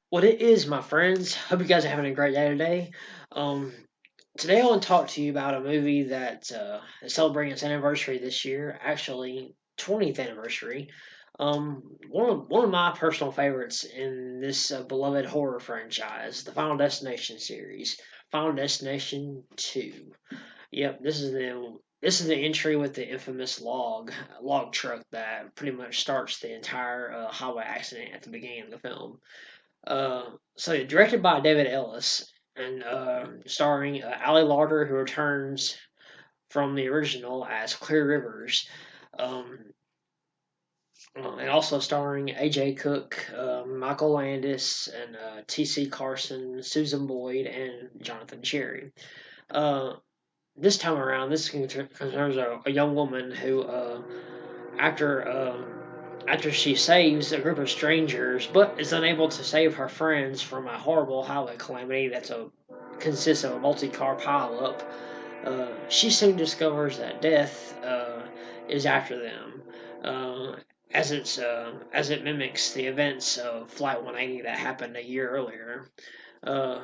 What it is, my friends. Hope you guys are having a great day today. Um, Today I want to talk to you about a movie that is celebrating its anniversary this year. Actually, 20th anniversary. One of my personal favorites in this beloved horror franchise, the Final Destination series, Final Destination 2. Yep, this is the entry with the infamous log truck that pretty much starts the entire highway accident at the beginning of the film. So directed by David Ellis and starring Ali Larter, who returns from the original as Clear Rivers, um, and also starring A.J. Cook, Michael Landis, and T.C. Carson, Susan Boyd, and Jonathan Cherry. Uh, this time around, this concerns a young woman who, after after she saves a group of strangers, but is unable to save her friends from a horrible highway calamity consists of a multi-car pileup. She soon discovers that death is after them, uh, as it mimics the events of Flight 180 that happened a year earlier. Uh,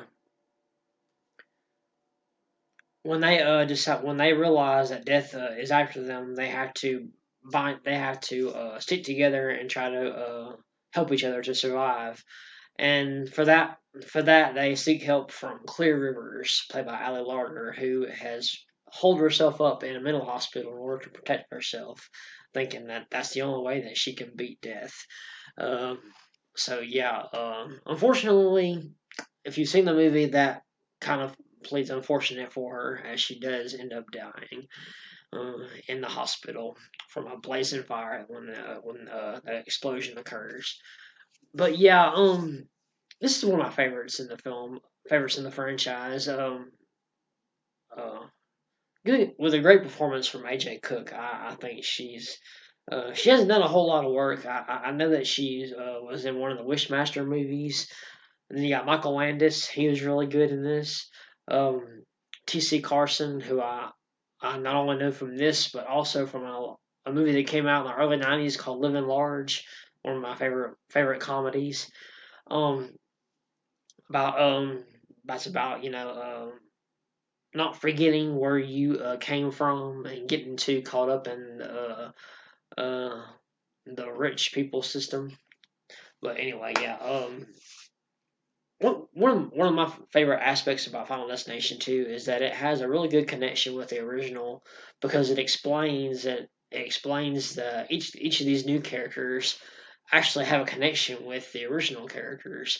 when they realize that death is after them, they have to stick together and try to help each other to survive. And for that they seek help from Clear Rivers, played by Ali Larter, who has holed herself up in a mental hospital in order to protect herself, thinking that that's the only way that she can beat death. Um, so yeah, unfortunately, if you've seen the movie, that kind of plays unfortunate for her, as she does end up dying in the hospital from a blazing fire when the explosion occurs. But yeah, this is one of my favorites in the franchise. Uh, Good with a great performance from AJ Cook. I think she hasn't done a whole lot of work. I know that she was in one of the Wishmaster movies. And then you got Michael Landis. He was really good in this. Um, T.C. Carson, who I not only know from this, but also from a movie that came out in the early '90s called Living Large, one of my favorite comedies. Um, about that's about not forgetting where you came from and getting too caught up in uh, the rich people system. But anyway, yeah. One of my favorite aspects about Final Destination 2 is that it has a really good connection with the original because it explains that each of these new characters actually have a connection with the original characters,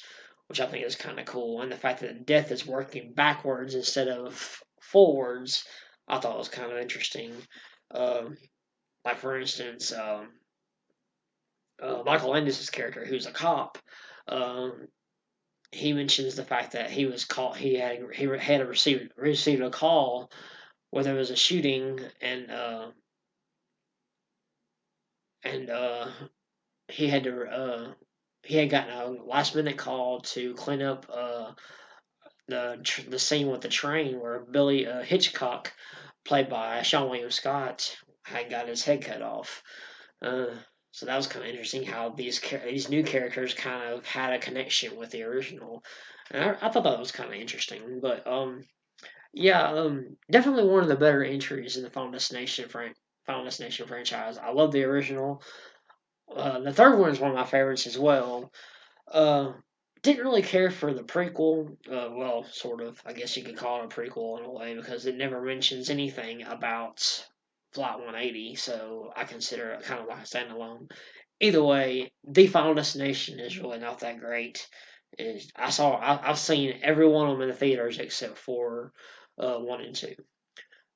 which I think is kind of cool. And the fact that death is working backwards instead of forwards, I thought was kind of interesting. Um, like for instance, Michael Landis' character, who's a cop, um, he mentions the fact that he was called. He had received a call where there was a shooting, and he had to he had gotten a last minute call to clean up the scene with the train where Billy Hitchcock, played by Sean William Scott, had got his head cut off. Uh, so that was kind of interesting how these new characters kind of had a connection with the original, and I thought that was kind of interesting. But yeah, definitely one of the better entries in the Final Destination franchise. I love the original. The third one is one of my favorites as well. Uh, didn't really care for the prequel. Well, sort of. I guess you could call it a prequel in a way because it never mentions anything about Flight 180, so I consider it kind of like a standalone. Either way, the Final Destination is really not that great. I've seen every one of them in the theaters except for one and two,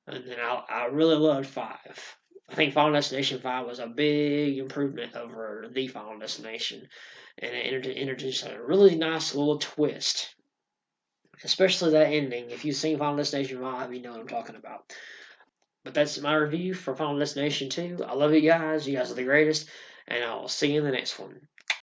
and then I really loved five. I think Final Destination 5 was a big improvement over the Final Destination, and it introduced a really nice little twist, especially that ending. If you've seen Final Destination 5, you know what I'm talking about. But that's my review for Final Destination 2. I love you guys. You guys are the greatest, and I'll see you in the next one.